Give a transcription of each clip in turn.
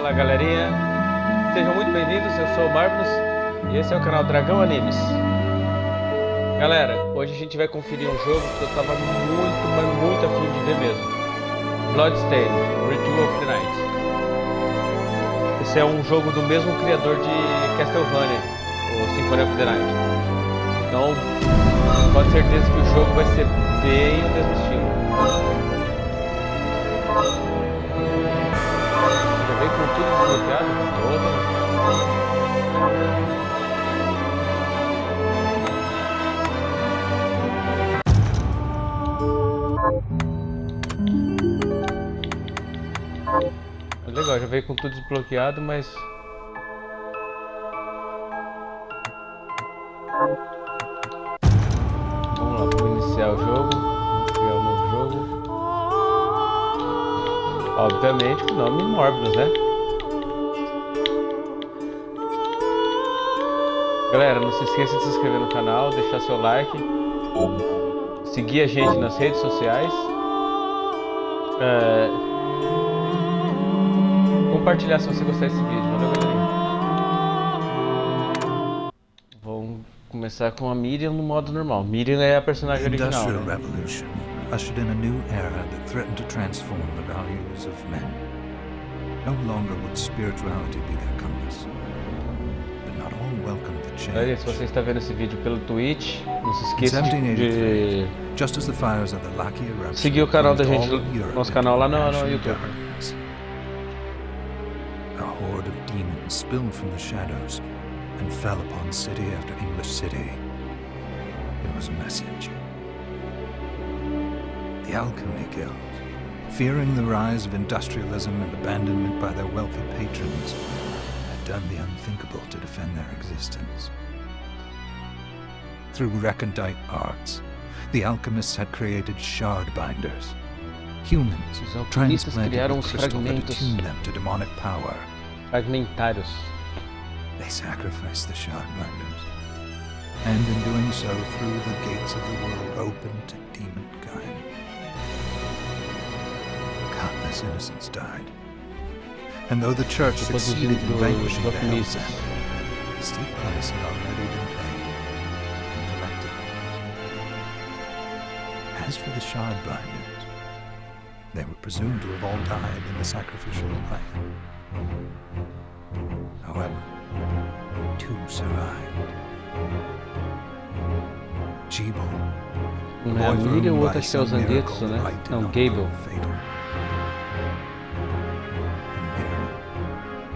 Fala galerinha, sejam muito bem-vindos, eu sou o Morbnus e esse é o canal Dragão Animes. Galera, hoje a gente vai conferir um jogo que eu tava muito, mas muito afim de ver mesmo. Bloodstained, Ritual of the Night. Esse é um jogo do mesmo criador de Castlevania, o Symphony of the Night. Então, pode ter certeza que o jogo vai ser bem o mesmo estilo. Vem com tudo desbloqueado, todo. É legal, já veio com tudo desbloqueado, mas vamos lá, vamos iniciar o jogo, vamos criar um novo jogo. Obviamente o nome Morbnus, né? Galera, não se esqueça de se inscrever no canal, deixar seu like, seguir a gente nas redes sociais, compartilhar se você gostar desse vídeo, valeu galerinha? Vamos começar com a Miriam no modo normal. Miriam é a personagem original, né? Ushered in a new era that threatened to transform the values of men. No longer would spirituality be their compass, but not all welcomed the change. Galera, se você está vendo esse vídeo pelo Twitch, não se esqueça de just as the fires of the Lucky eruption seguir o canal da gente, nosso canal lá no YouTube. A horde of demons spilled from the shadows and fell upon city after English city. It was a message. The Alchemy Guild, fearing the rise of industrialism and abandonment by their wealthy patrons, had done the unthinkable to defend their existence. Through recondite arts, the alchemists had created shard binders, humans transplanted with crystal that attuned them to demonic power. Fragmentários. They sacrificed the shard binders, and in doing so threw the gates of the world open to demonkind. Countless innocents died, and though the church succeeded in vanquishing the Hellsent, a steep price had already been paid and collected. As for the shard binders, they were presumed to have all died in the sacrificial rite. However, two survived. Jibal, A Miriam, o outro acho que é os Anguetos, né? Não, Gable.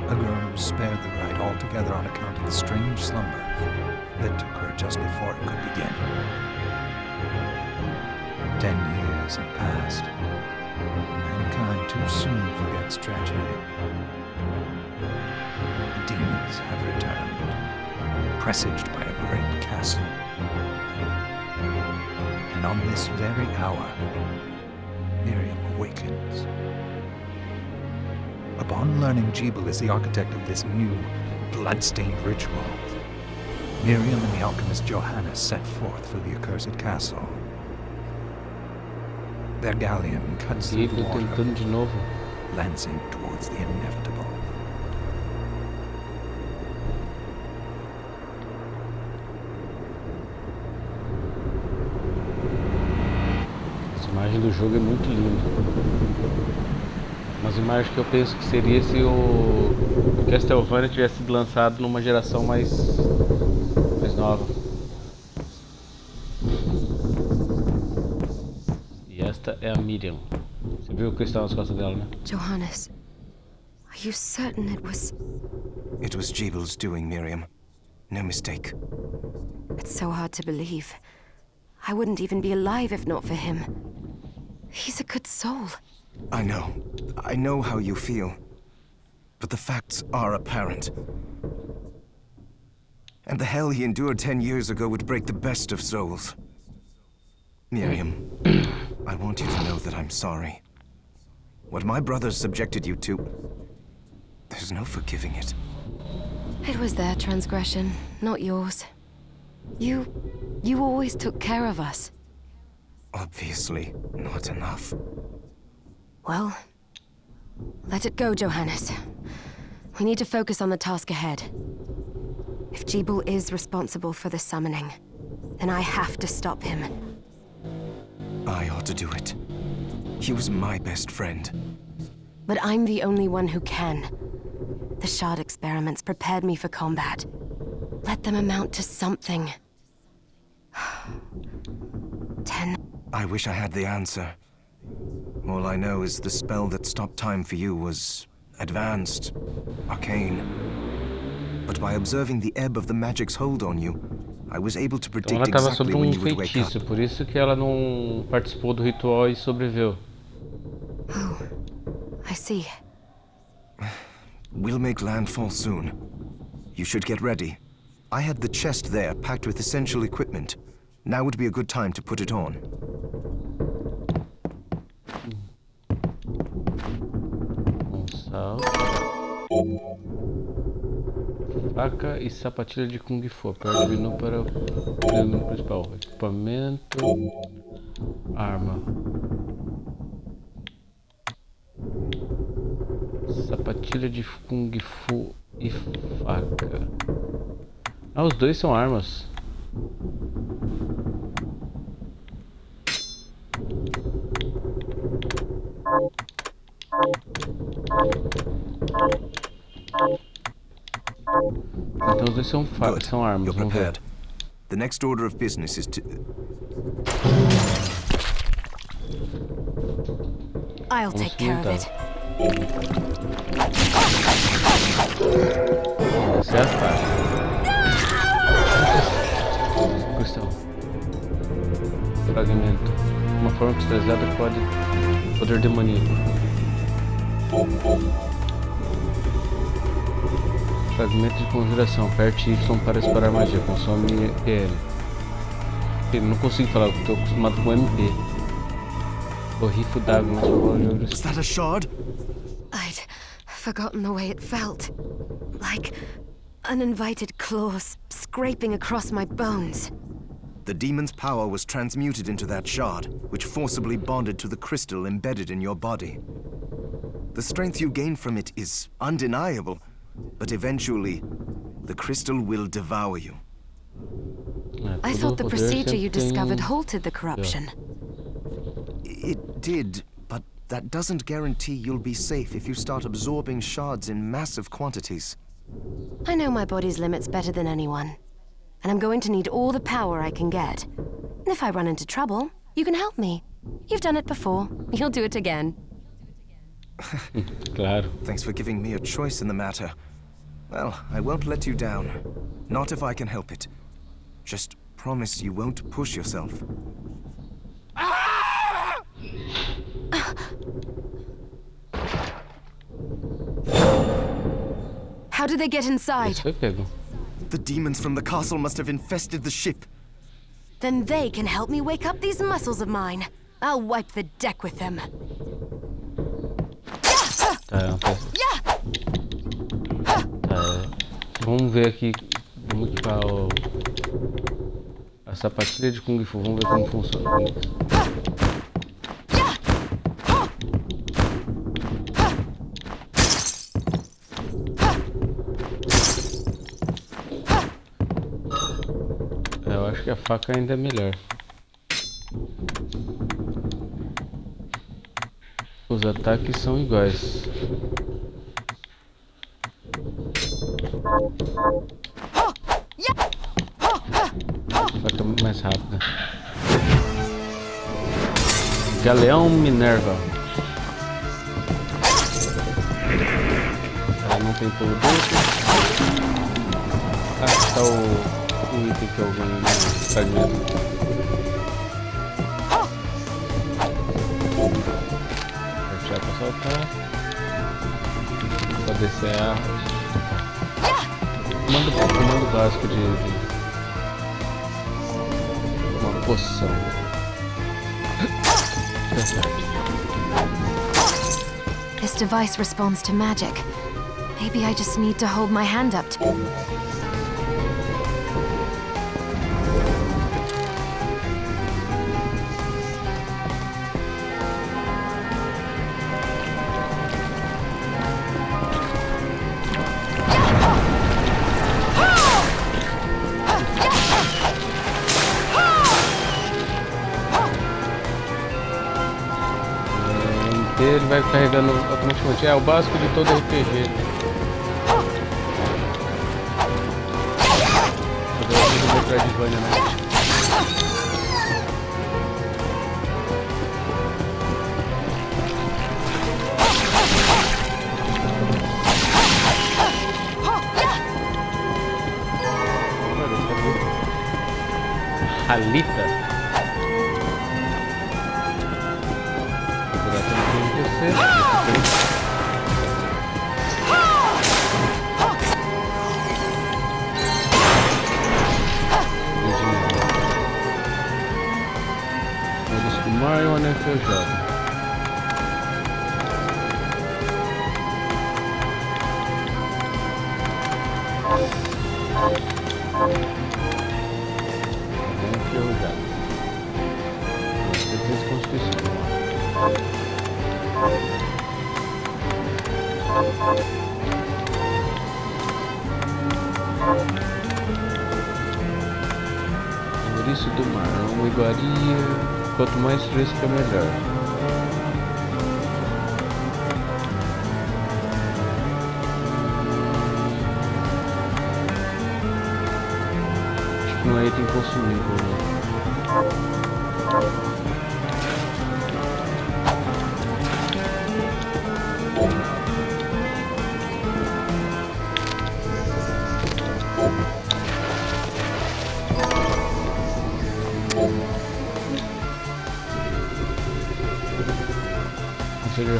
A girl who was spared the rite altogether on account of the strange slumber that took her just before it could begin. 10 years have passed. Mankind too soon forgets tragedy. The demons have returned, presaged by a great castle. And on this very hour, Miriam awakens. Upon learning Jibal is the architect of this new, blood-stained ritual, Miriam and the alchemist Johannes set forth for the accursed castle. Their galleon cuts through the water, lancing towards the inevitable. Essa imagem do jogo é muito linda. Umas imagens que eu penso que seria se o Castlevania tivesse sido lançado numa geração mais nova. E esta é a Miriam. Você viu o cristal nas costas dela, né? Johannes, are you certain it was... It was Jibal's doing, Miriam. No mistake. It's so hard to believe. I wouldn't even be alive if not for him. He's a good soul. I know. I know how you feel. But the facts are apparent. And the hell he endured 10 years ago would break the best of souls. Miriam, I want you to know that I'm sorry. What my brothers subjected you to, there's no forgiving it. It was their transgression, not yours. You always took care of us. Obviously, not enough. Well, let it go, Johannes. We need to focus on the task ahead. If Jibul is responsible for the summoning, then I have to stop him. I ought to do it. He was my best friend. But I'm the only one who can. The shard experiments prepared me for combat. Let them amount to something. 10. I wish I had the answer. All I know is the spell that stopped time for you was advanced, arcane. But by observing the ebb of the magic's hold on you, I was able to Então predict ela estava exactly sobre when you would wake up. feitiço, por isso que ela não participou do ritual e sobreviveu. Oh, I see. We'll make landfall soon. You should get ready. I had the chest there packed with essential equipment. Now would be a good time to put it on. Sal. Faca e sapatilha de Kung Fu. Aperte o menu para o menu principal. Equipamento. Arma. Sapatilha de Kung Fu e faca. Ah, os dois são armas. Então os dois são Good. são armas. You're Vamos ver. prepared. The next order of business is to... I'll take care of it. Essa é a faca. Questão. Fragmento. Uma forma cristalizada pode poder demoníaco. Fragmento de conjuração. Aperte Y para disparar magia. Consome PL. Eu não consigo falar, porque estou acostumado com MP. O rifo d'água. Is that a shard? I'd forgotten the way it felt. Like uninvited claws scraping across my bones. The demon's power was transmuted into that shard, which forcibly bonded to the crystal embedded in your body. The strength you gain from it is undeniable, but eventually, the crystal will devour you. I thought the procedure you discovered halted the corruption. It did, but that doesn't guarantee you'll be safe if you start absorbing shards in massive quantities. I know my body's limits better than anyone. And I'm going to need all the power I can get. If I run into trouble, you can help me. You've done it before. You'll do it again. Claro. Thanks for giving me a choice in the matter. Well, I won't let you down. Not if I can help it. Just promise you won't push yourself. How did they get inside? Esse foi pego. The demons from the castle must have infested the ship. Then they can help me wake up these muscles of mine. I'll wipe the deck with them. Tá, vamos ver aqui. Vamos equipar a sapatilha de Kung Fu. Vamos ver como funciona. Eu acho que a faca ainda é melhor. Os ataques são iguais. Faca mais rápida. Galeão Minerva. Ela não tem pulo duplo. Aqui tá o item que eu ganhei no fragmento. Apertar pra soltar. Pra descer a árvore. Comando básico de uma poção. This device responds to magic. Maybe I just need to hold my hand up to... RT, ele vai carregando automaticamente. É o básico de todo RPG. Todo Metroidvania, né? Halita. Eles do mar e o anel feijado. Inicio do mar, uma iguaria, quanto mais fresca melhor. Acho que não é item consumível, né?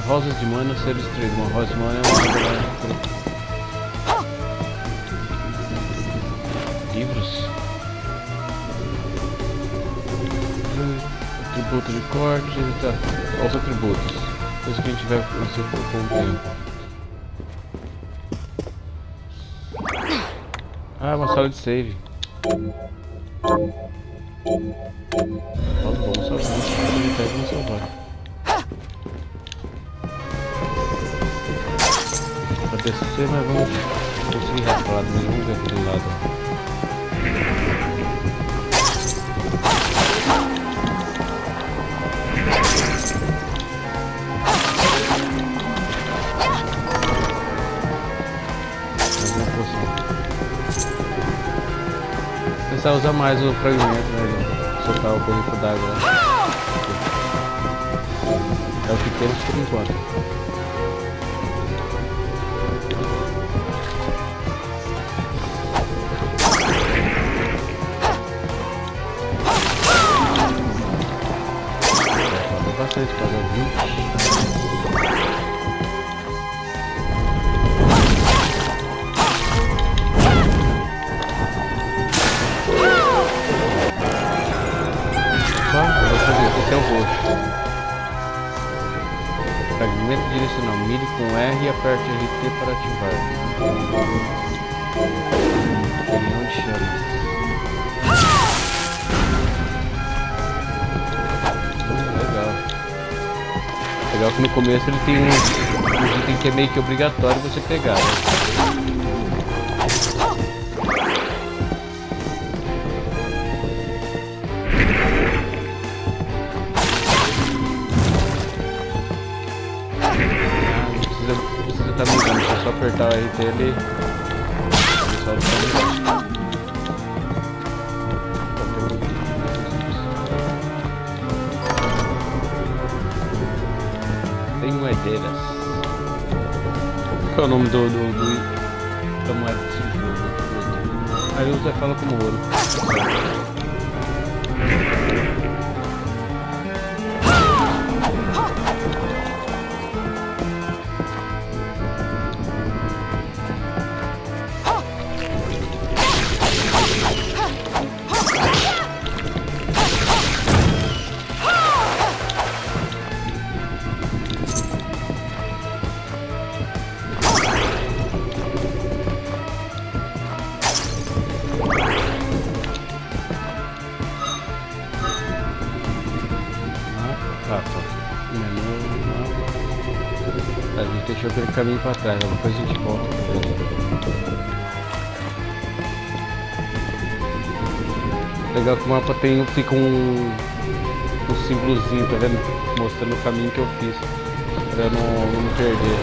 Rosas de mana ser destruído. Uma rosa de mana é uma livros. Tributo de corte, tá. Os atributos. Coisa que a gente vai fazer com o tempo. Ah, uma sala de save. Vamos salvar. Vamos salvar. Descer, mas vamos conseguir raspar, mas vamos ver aquele lado. Mais uma poção. Pensar usar mais o fragmento, né? Soltar o borrico d'água lá. É o que temos por enquanto. Bastante cada 20. Vou fazer esse é o roxo. Fragmento direcional. Mire com R e aperte RT para ativar. Opinião de chamas. Legal que no começo ele tem um item que é meio que obrigatório você pegar, né? Não precisa estar mudando, é só apertar o RT ele solta o caminho. Tem moedeiras. Qual é o nome da moeda desse jogo? Aí usa fala como ouro. A gente deixou aquele caminho para trás, depois a gente volta. Legal que o mapa fica um símbolozinho, tá vendo? Mostrando o caminho que eu fiz. Pra eu não me perder.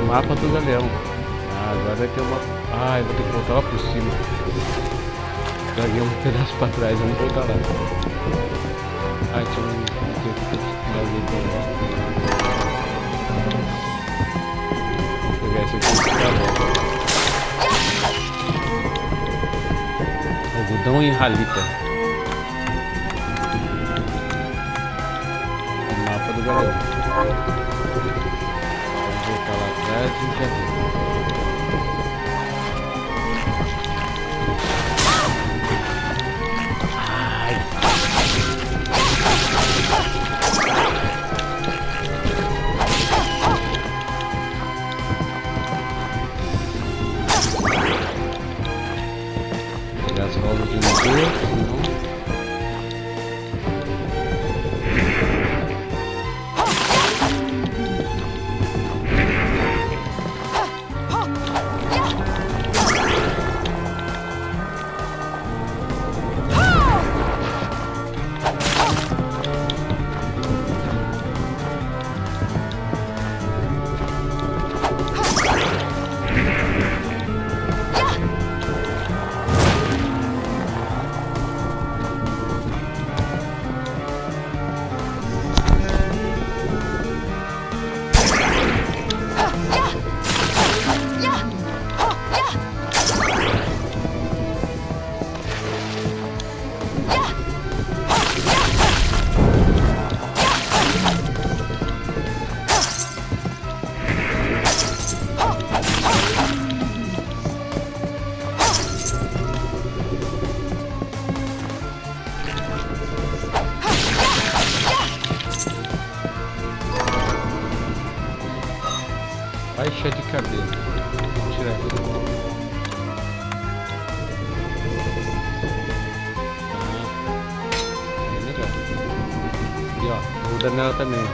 Mapa do Dragão. Ah, agora vai ter uma... Ah, eu vou ter que voltar lá por cima. Larguei um pedaço pra trás, vamos voltar lá. Ah, tinha um... Vou pegar esse aqui. Algodão e ralita. O mapa do Dragão. Voltar lá atrás e já viu. Pegar as rodas de motor, senão... Faixa de cabelo. Vou tirar aqui. É melhor. E ó, muda nela também.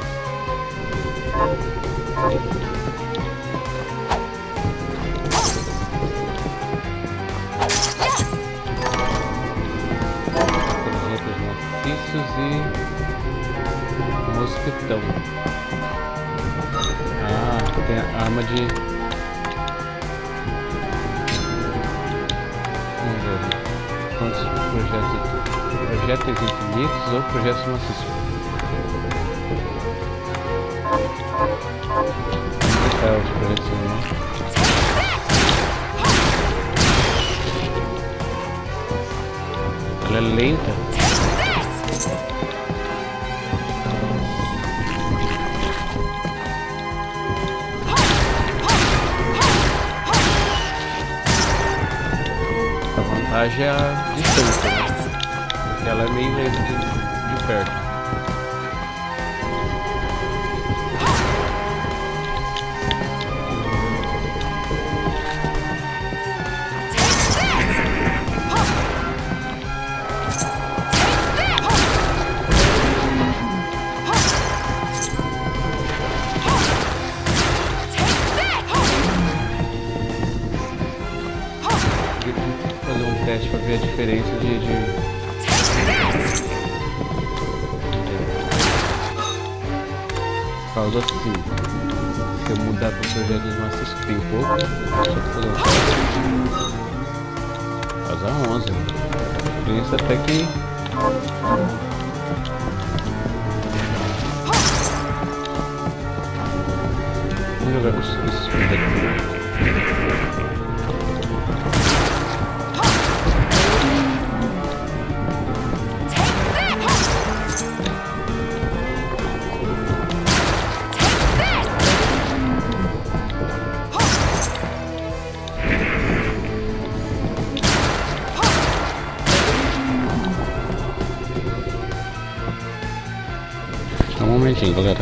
Maciços e mosquetão. Ah, tem a arma de... Vamos ver. Quantos projéteis infinitos ou projetos maciços? É, os projetos não. Ela é lenta. A vantagem é a distância, né? Ela é meio lenta de perto. Fazer um teste para ver a diferença de... Causa assim. Se eu mudar para projetos maciços, que tem pouco, só fazer um teste. Causa 11. Diferença até que... Vamos jogar com esses projetos. Um momentinho, galera.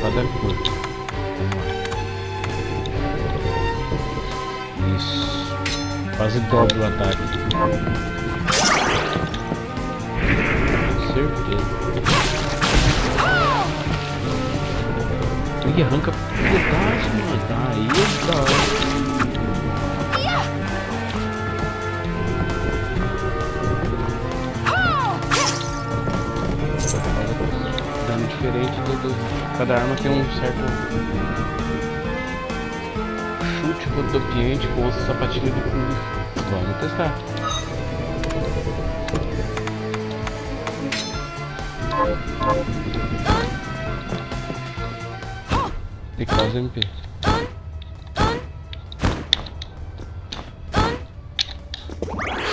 espada curta. Isso. Quase dobra o ataque. Com certeza. Ih, arranca pedaço, mano. Tá aí, tá. Dano diferente do... Cada arma tem um certo chute rodopiante com osso sapatilha de fundo. Vamos testar. Tem que fazer MP.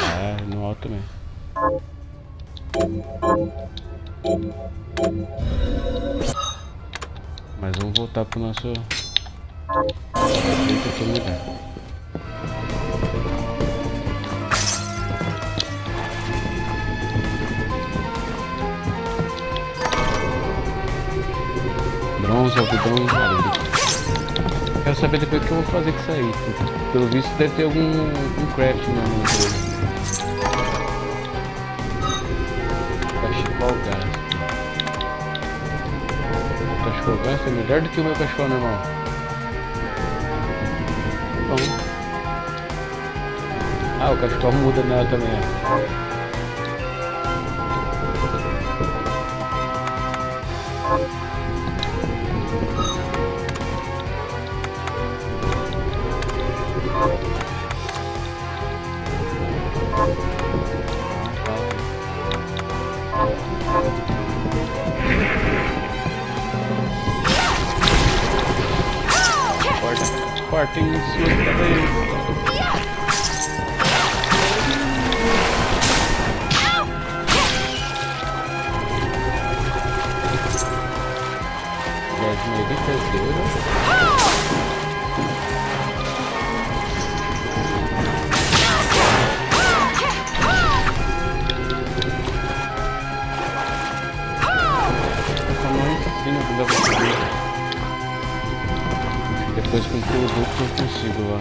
Ah, no alto também. Mas vamos voltar pro nosso lugar. Bronze, algodão e areia. Quero saber depois o que eu vou fazer com isso aí. Pelo visto deve ter algum craft no jogo. Cachecol gás. O cachecol gás é melhor do que o meu cachecol normal. Bom. Ah, o cachecol muda nela também. Corta em cima da cabeça. Depois com pulo duplo eu consigo lá.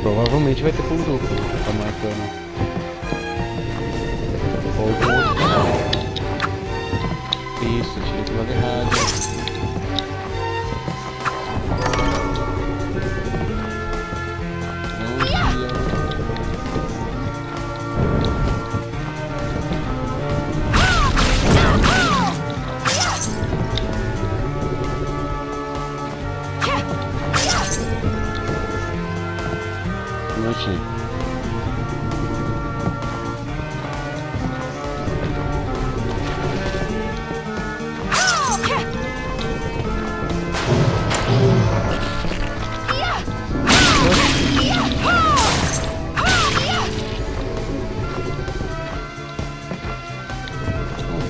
Provavelmente vai ter pulo duplo, tá marcando. Ou com outro canal. Isso, tirei pro lado errado.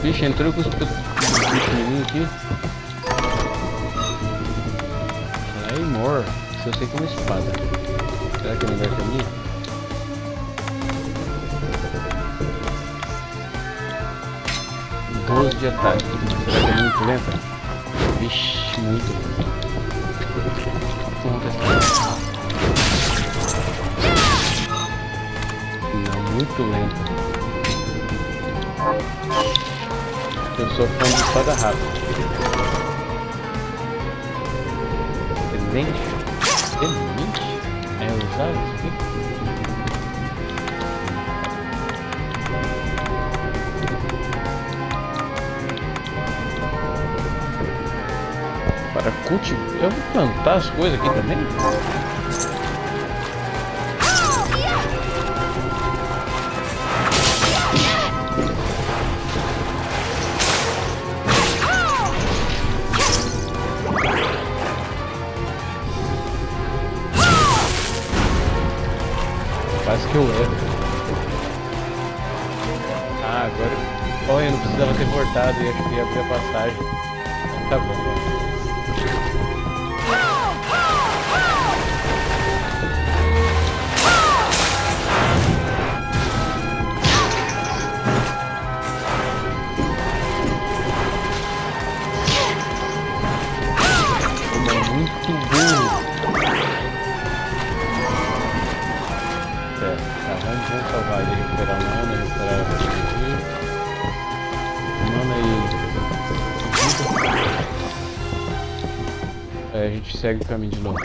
Vixe, entrou com os bichos aqui. Aí, more. Se eu sei que é uma espada. Será que é melhor que a minha? De ataque. Será que é muito lenta? Vixe, muito lenta. Vamos testar. Não, muito lenta. Eu sou fã de espada rápida. Excelente. Excelente. É usado isso aqui? Para cultivar. Eu vou plantar as coisas aqui também? Quase que eu erro. Ah, agora. Olha, eu não precisava ter cortado e acho que ia abrir a passagem. Tá bom. muito burro. Vamos salvar ele, recuperar mana, recuperar mana e... a gente segue o caminho de novo.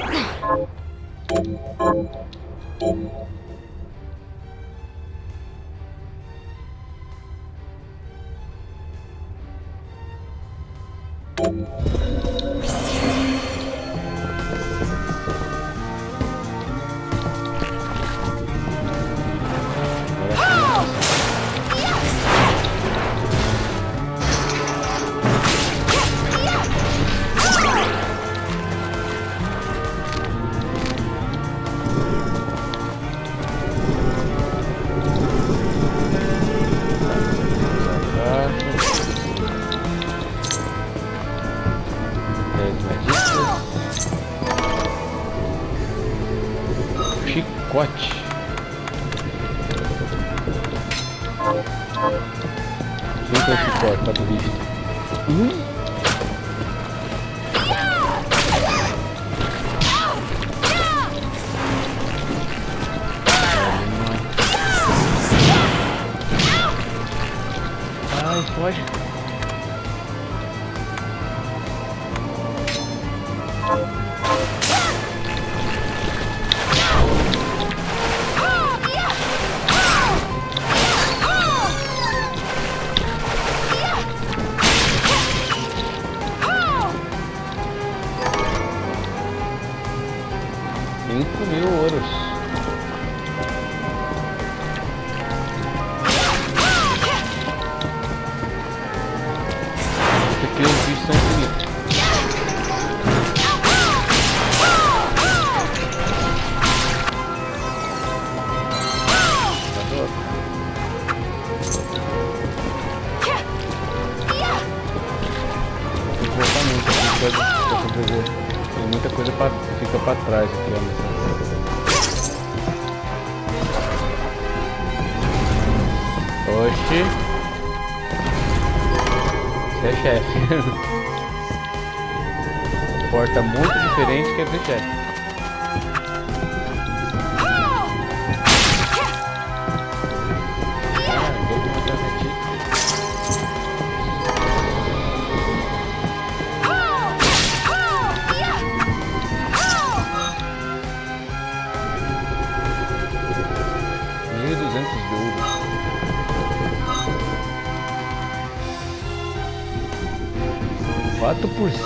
Chicote. Junta o chicote, tá do bicho. Ai, foge. Tem muita coisa fica pra trás aqui, ó. Oxi. Você é chefe. Porta muito diferente, quer ver chefe.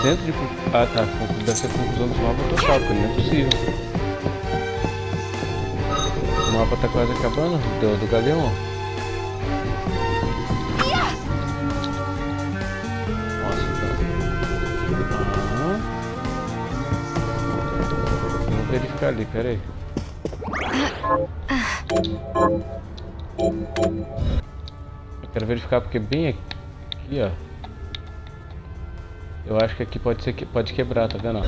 De... Ah tá, deve ser conclusão do mapa total, porque não é possível. O mapa tá quase acabando, do galeão, ó. Nossa, tá. Vamos verificar ali, pera aí. Eu quero verificar porque bem aqui, ó. Eu acho que aqui pode quebrar, tá vendo?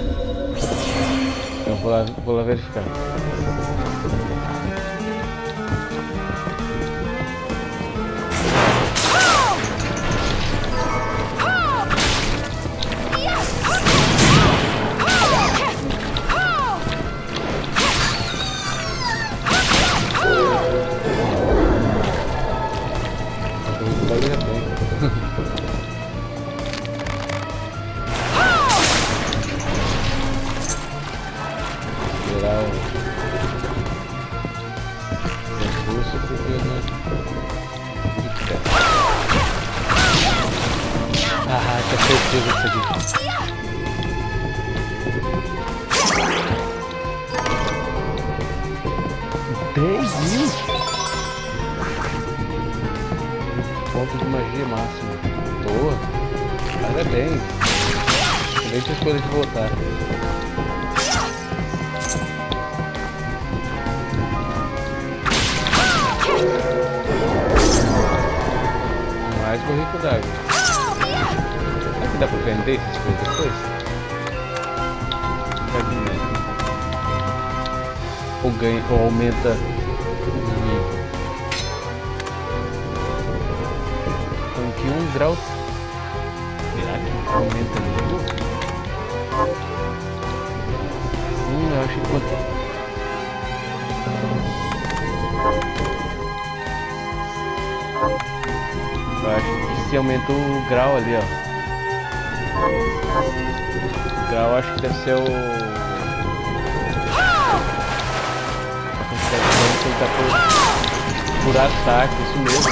Eu vou lá verificar. Ponto de magia máxima. Boa. Parabéns. Deixa as coisas de voltar. Mais borrico d'água. Será que dá pra vender essas coisas depois? Ou ganha, ou aumenta o nível. Com que 1 grau. Será que aumenta o nível? Eu acho que... Eu acho que se aumentou o grau ali, ó. O grau acho que deve ser o... Por ataque, isso mesmo.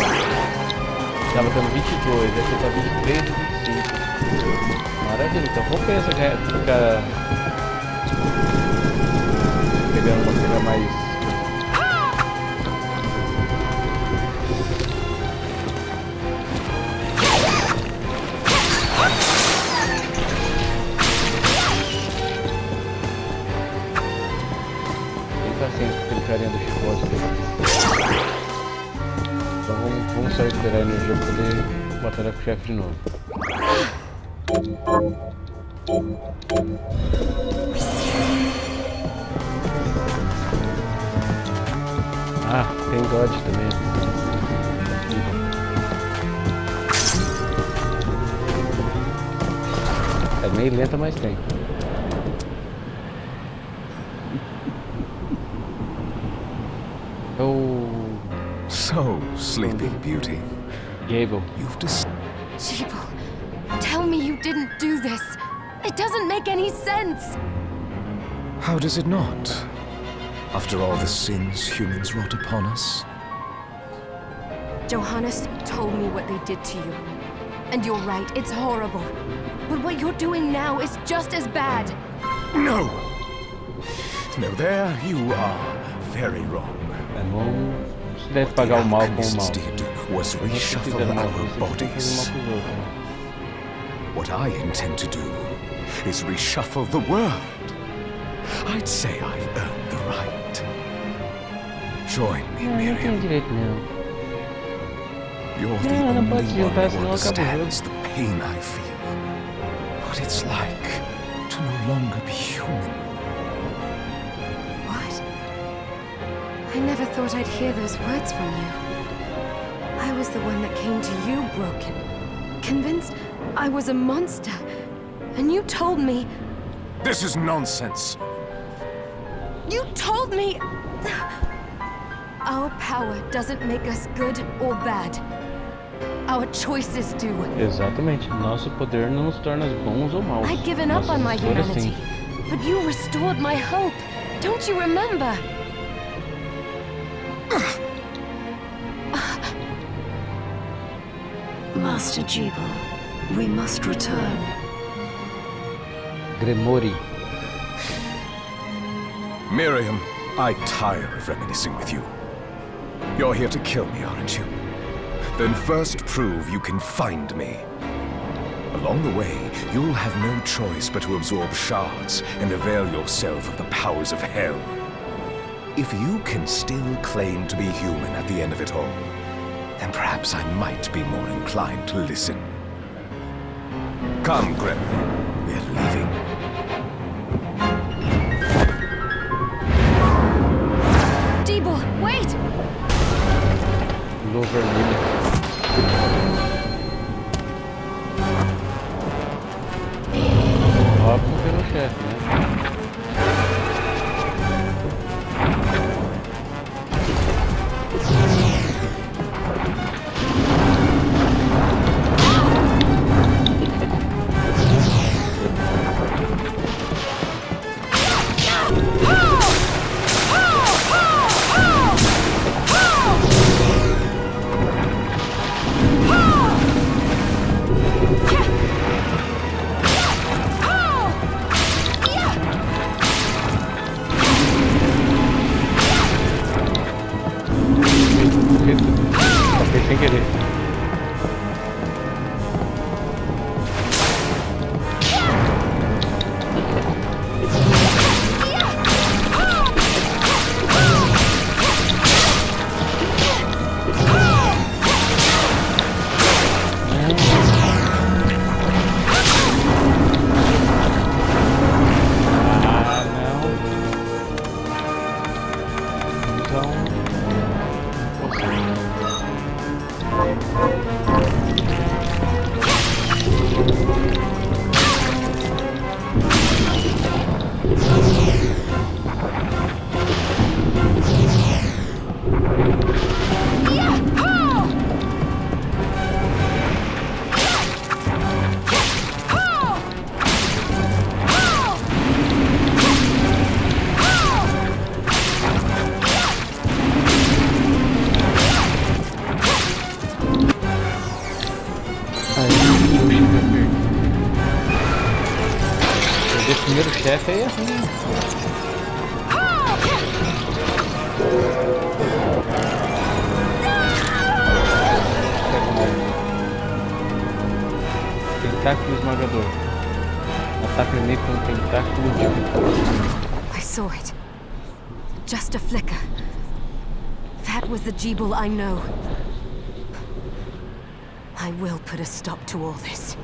Tava dando 22, deve ser pra 23 e 25. Maravilha, então compensa ficar pegando uma coisa mais... Assim, aquele carinha do chicote dele. Então vamos só esperar a energia pra poder batalhar com o chefe de novo. Ah, tem dodge também. É meio lenta, mas tem. So, Sleeping Beauty. Gable. You've just... Jeeble, tell me you didn't do this. It doesn't make any sense. How does it not? After all the sins humans wrought upon us? Johannes told me what they did to you. And you're right, it's horrible. But what you're doing now is just as bad. No! No, there you are very wrong. Deve pagar o mal com o mal. Was reshuffle our bodies. What I intend to do is reshuffle the world. I'd say I've earned the right. Join me, Miriam. You're the only one who understands the pain I feel. What it's like to no longer be human. I never thought I'd hear those words from you. I was the one that came to you broken, convinced I was a monster, and you told me... This is nonsense! You told me... Our power doesn't make us good or bad. Our choices do. Exatamente. Nosso poder não nos torna bons ou maus. I'd given up on my humanity, but you restored my hope. Don't you remember? Master Jeeble, we must return. Gremori. Miriam, I tire of reminiscing with you. You're here to kill me, aren't you? Then first prove you can find me. Along the way, you'll have no choice but to absorb shards and avail yourself of the powers of hell. If you can still claim to be human at the end of it all, then perhaps I might be more inclined to listen. Come, Gremlin. We're leaving. Jeeble, wait! Lua vermelha. Óbvio pelo chefe, né? primeiro chefe aí é ruim. Tentáculo esmagador. Ataque inimigo com tentáculo de... I saw it. Just a flicker. That was the Jeeble I know. I will put a stop to all this.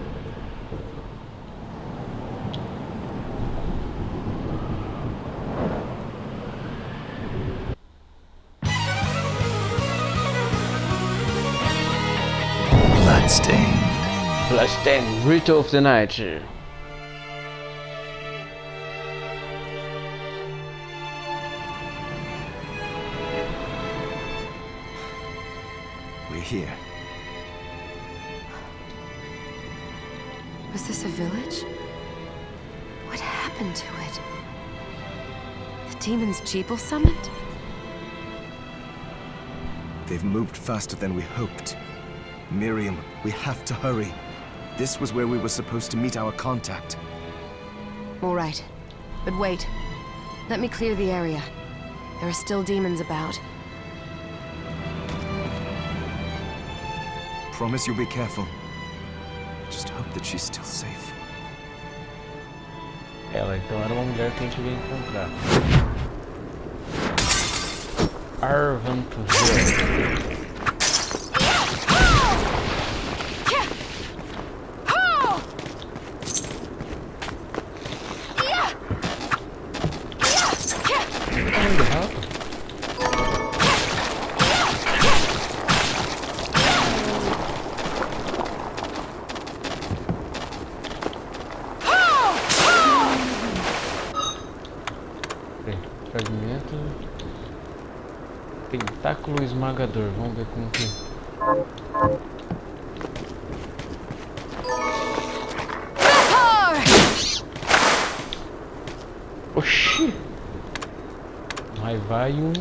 Bloodstained. Bloodstained, Ritual of the Night. We're here. Was this a village? What happened to it? The demons Jeeble summoned? They've moved faster than we hoped. Miriam, we have to hurry. This was where we were supposed to meet our contact. All right. But wait. Let me clear the area. There are still demons about. Promise you'll be careful. Just hope that she's still safe. Ela então era uma mulher que a gente veio encontrar. Aventureira. Fragmento. Tentáculo esmagador. Vamos ver como que... Oxi! Mas vai um...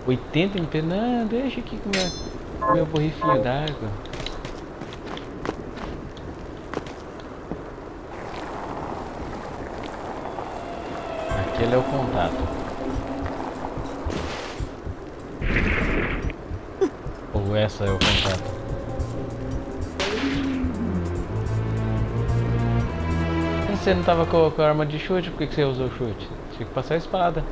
80 MP. Não, deixa aqui com meu borrifinho d'água. Aquele é o contato. Ou essa é o contato. Você não tava com a arma de chute? Por que você usou o chute? Tinha que passar a espada.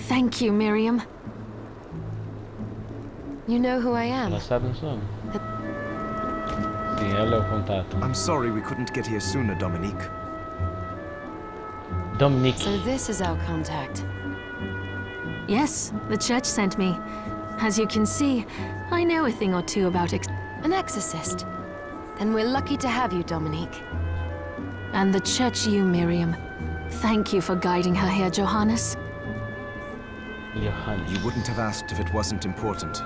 Thank you, Miriam. You know who I am? Ela sabe o nome. Sim, ela é o contato. I'm sorry we couldn't get here sooner, Dominique. Dominique. So this is our contact. Yes, the church sent me. As you can see, I know a thing or two about An exorcist. Then we're lucky to have you, Dominique. and the church you, Miriam. Thank you for guiding her here, Johannes. Johannes. You wouldn't have asked if it wasn't important.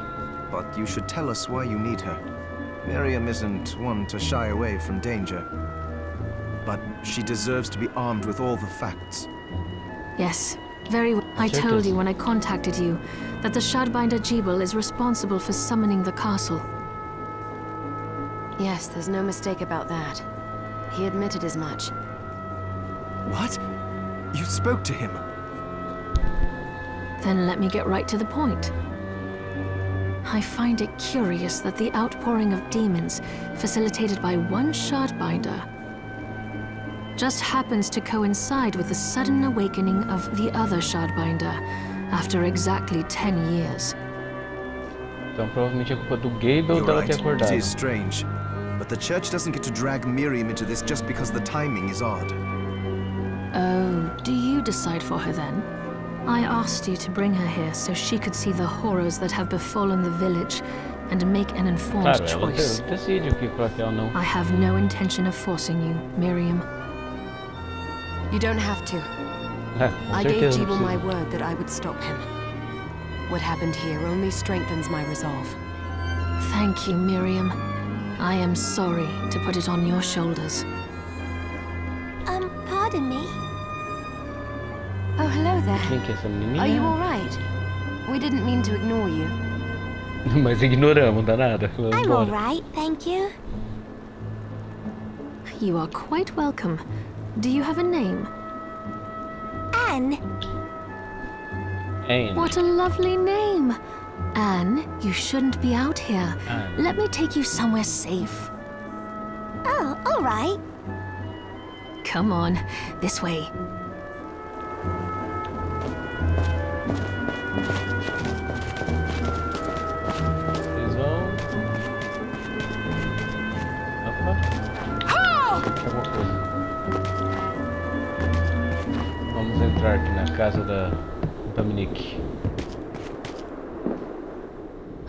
But you should tell us why you need her. Miriam isn't one to shy away from danger. But she deserves to be armed with all the facts. Yes, very well. I told you when I contacted you that the Shardbinder Jeeble is responsible for summoning the castle. Yes, there's no mistake about that. He admitted as much. What? You spoke to him? Then let me get right to the point. I find it curious that the outpouring of demons, facilitated by one Shardbinder, just happens to coincide with the sudden awakening of the other Shardbinder after exactly 10 years. Então provavelmente é culpa do Gable dela ter It acordado. is strange. But the church doesn't get to drag Miriam into this just because the timing is odd. Oh, do you decide for her then? I asked you to bring her here so she could see the horrors that have befallen the village and make an informed Claro, ela choice. decide o que ela quer ou não. I have no intention of forcing you, Miriam. You don't have to. É, com I gave certeza não Jeeble my precisa. word that I would stop him. What happened here only strengthens my resolve. Thank you, Miriam. I am sorry to put it on your shoulders. Pardon me? Oh, hello there. Quem que é essa menininha? Are you all right? We didn't mean to ignore you. Mas ignoramos, dá nada. Vamos I'm embora. alright, thank you. You are quite welcome. Do you have a name? Anne. Anne. What a lovely name! Anne, you shouldn't be out here. Anne. Let me take you somewhere safe. Oh, alright. Come on, this way. Vocês vão... Opa. Tem alguma coisa. Vamos entrar aqui na casa da Dominique.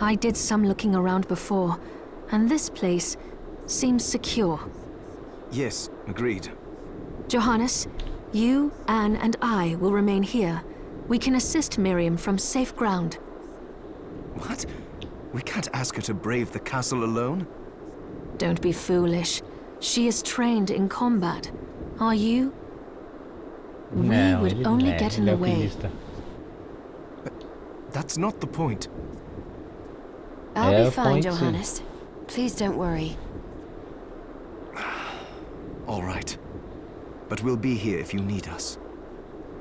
I did some looking around before, and this place seems secure. Yes, agreed. Johannes, you, Anne, and I will remain here. We can assist Miriam from safe ground. What? We can't ask her to brave the castle alone? Don't be foolish. She is trained in combat. Are you? We would only get in the way. That's not the point. I'll Yeah, be fine, point, Johannes. Please don't worry. All right. But we'll be here if you need us.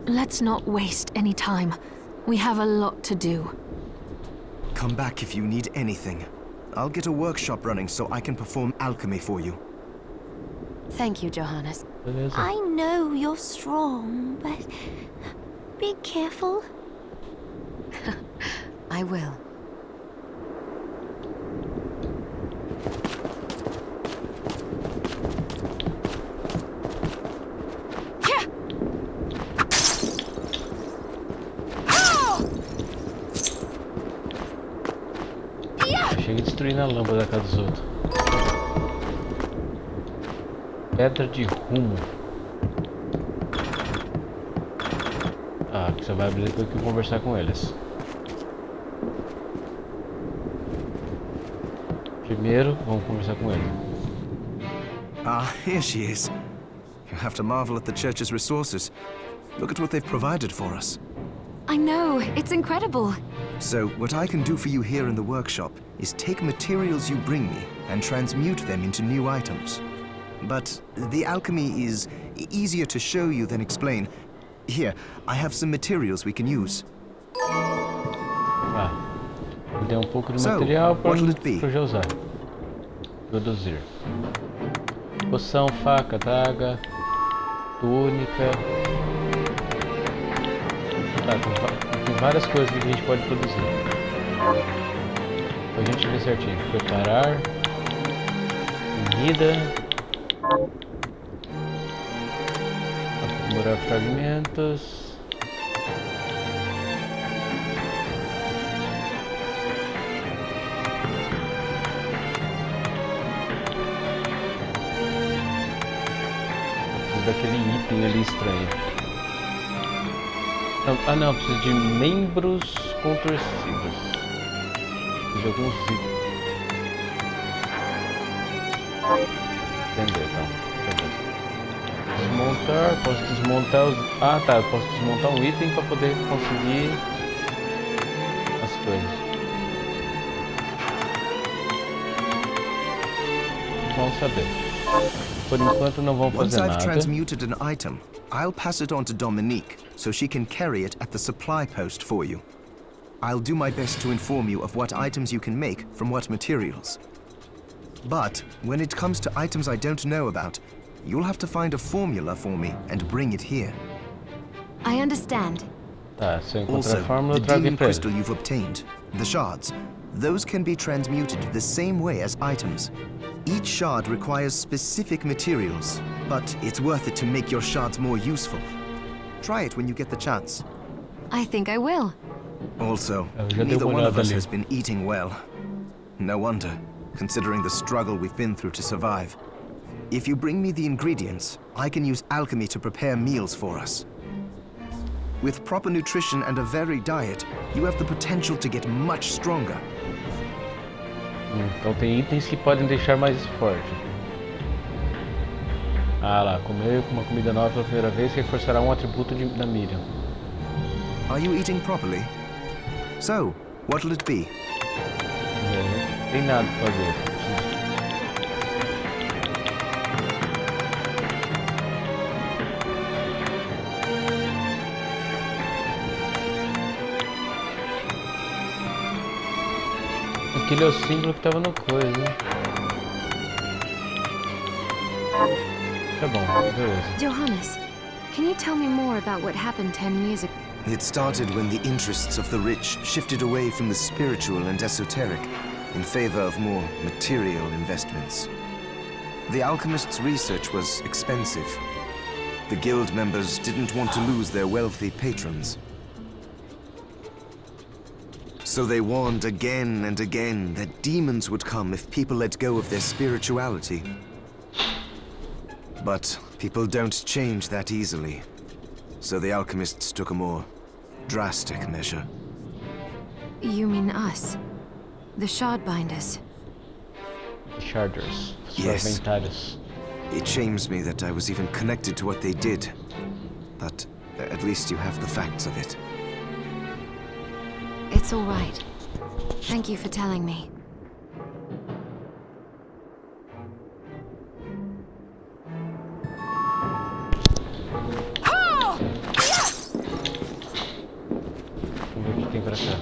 Let's not waste any time. We have a lot to do. Come back if you need anything. I'll get a workshop running so I can perform alchemy for you. Thank you, Johannes. Beleza. I know you're strong, but be careful. I will. Chega destruindo a lâmpada da casa dos outros. Pedra de rumo. Ah, que você vai abrir depois que eu conversar com eles. Primeiro, vamos conversar com ele. Ah, here she is. You have to marvel at the church's resources. Look at what they've provided for us. I know, it's incredible. So, what I can do for you here in the workshop is take materials you bring me and transmute them into new items. But the alchemy is easier to show you than explain. Here, I have some materials we can use. Ah, me deu pouco de So, material para what'll it be? eu já usar. Produzir. Poção, faca, daga, túnica. Tá, tem várias coisas que a gente pode produzir. Então a gente vê certinho. Preparar. Comida. Aprimorar fragmentos. Preciso daquele item ali estranho. Ah não, preciso de membros contorcidos. Preciso de alguns itens. Entendeu, então. Beleza. Desmontar, posso desmontar os... Ah tá, posso desmontar um item para poder conseguir as coisas. Vamos saber. Por enquanto não vamos Once fazer I've nada. transmuted an item, I'll pass it on to Dominique so she can carry it at the supply post for you. I'll do my best to inform you of what items you can make from what materials. But when it comes to items I don't know about, you'll have to find a formula for me and bring it here. I understand. Tá, se eu encontrar Also, a fórmula the eu trago demon pra ele. crystal you've obtained, the shards, those can be transmuted the same way as items. Each shard requires specific materials, but it's worth it to make your shards more useful. Try it when you get the chance. I think I will. Also, Eu já dei neither uma one of olhada us ali. has been eating well. No wonder, considering the struggle we've been through to survive. If you bring me the ingredients, I can use alchemy to prepare meals for us. With proper nutrition and a varied diet, you have the potential to get much stronger. Então tem itens que podem deixar mais forte. Ah lá, comer uma comida nova pela primeira vez reforçará um atributo da Miriam. Are you eating properly? So, what'll it be? Tem nada pra fazer. Aquele é o símbolo que tava no coisa, né? Tá bom, beleza. Johannes, can you tell me more about what happened 10 years ago? It started when the interests of the rich shifted away from the spiritual and esoteric in favor of more material investments. The alchemists' research was expensive. The guild members didn't want to lose their wealthy patrons. So they warned again and again that demons would come if people let go of their spirituality. But people don't change that easily. So the alchemists took a more drastic measure. You mean us? The Shardbinders? Sharders. Yes. Comentários. It shames me that I was even connected to what they did. But at least you have the facts of it. It's all right. Thank you for telling me. Vamos ver o que tem pra cá.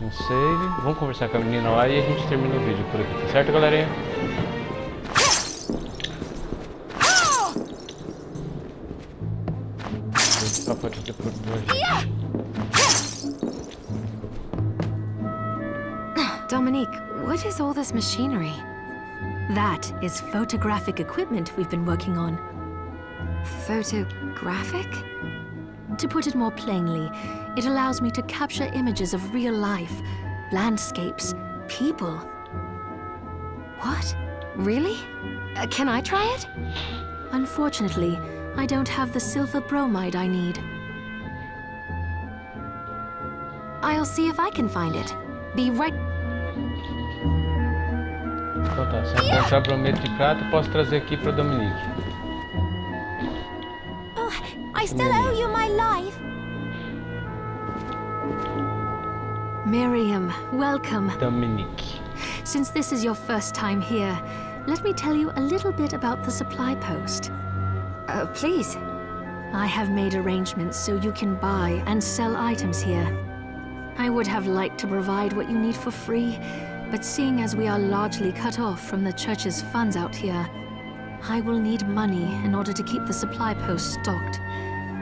Um save. Vamos conversar com a menina lá e a gente termina o vídeo por aqui, tá certo, galerinha? Só pode ter por hoje. Dominique, what is all this machinery? That is photographic equipment we've been working on. Photographic? To put it more plainly, it allows me to capture images of real life, landscapes, people. What? Really? Can I try it? Unfortunately, I don't have the silver bromide I need. I'll see if I can find it. Be right... Então tá, se eu encontrar brometo de prata, posso trazer aqui pra Dominique. Oh, I still owe you my life. Miriam, welcome. Dominique. Since this is your first time here, let me tell you a little bit about the supply post. Please. I have made arrangements so you can buy and sell items here. I would have liked to provide what you need for free, but seeing as we are largely cut off from the church's funds out here, I will need money in order to keep the supply post stocked.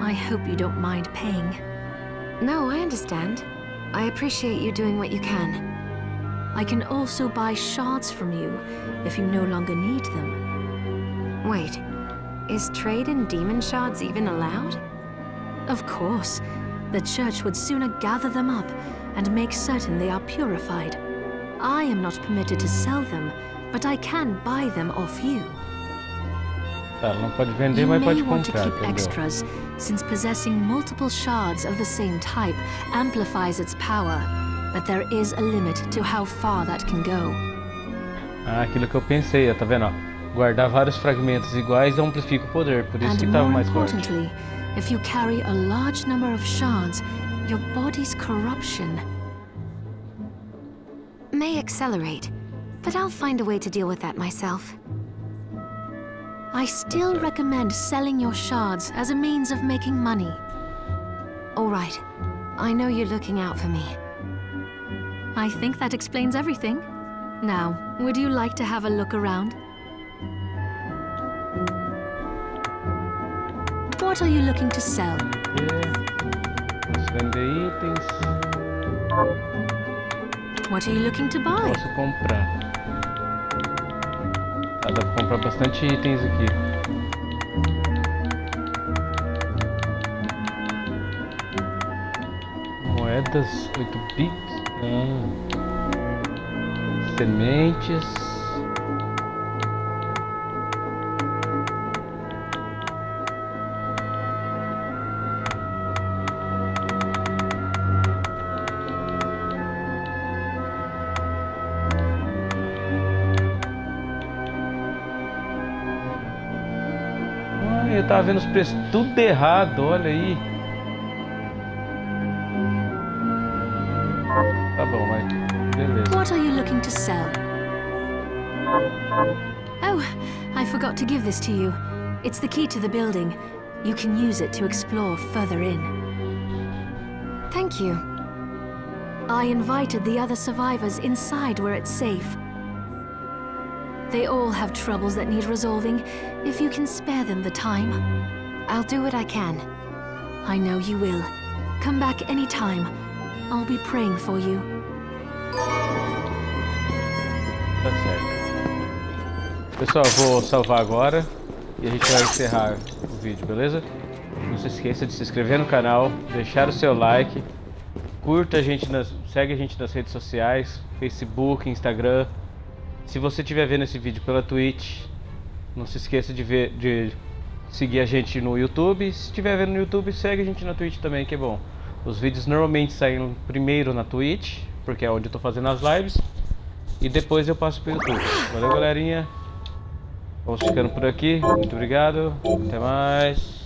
I hope you don't mind paying. No, I understand. I appreciate you doing what you can. I can also buy shards from you if you no longer need them. Wait, is trade in demon shards even allowed? Of course. The church would sooner gather them up and make certain they are purified. I am not permitted to sell them, but I can buy them off you. Tá, ela não pode vender, You mas may pode want to comprar, keep entendeu? extras, since possessing multiple shards of the same type amplifies its power, but there is a limit to how far that can go. Ah, aquilo que eu pensei, ó, tá vendo? Ó? Guardar vários fragmentos iguais amplifica o poder, por isso que And tava more mais forte. importantly, if you carry a large number of shards, your body's corruption... May accelerate, but I'll find a way to deal with that myself. I still recommend selling your shards as a means of making money. All right. I know you're looking out for me. I think that explains everything. Now, would you like to have a look around? What are you looking to sell? Posso vender itens, What are you looking to buy? posso comprar. Ah, dá pra comprar bastante itens aqui. Moedas, 8 bits. Sementes. Eu tava vendo os preços tudo errado, olha aí. Tá bom, vai. Beleza. What are you looking to sell? Oh, I forgot to give this to you. It's the key to the building. You can use it to explore further in. Thank you. I invited the other survivors inside where it's safe. They all have troubles that need resolving, if you can spare them the time. I'll do what I can. I know you will. Come back anytime. I'll be praying for you. Tá certo. Pessoal, eu vou salvar agora e a gente vai encerrar o vídeo, beleza? Não se esqueça de se inscrever no canal, deixar o seu like, curta a gente, segue a gente nas redes sociais, Facebook, Instagram. Se você estiver vendo esse vídeo pela Twitch, não se esqueça de seguir a gente no YouTube. Se estiver vendo no YouTube, segue a gente na Twitch também, que é bom. Os vídeos normalmente saem primeiro na Twitch, porque é onde eu tô fazendo as lives, e depois eu passo pro YouTube. Valeu, galerinha. Vamos ficando por aqui. Muito obrigado. Até mais.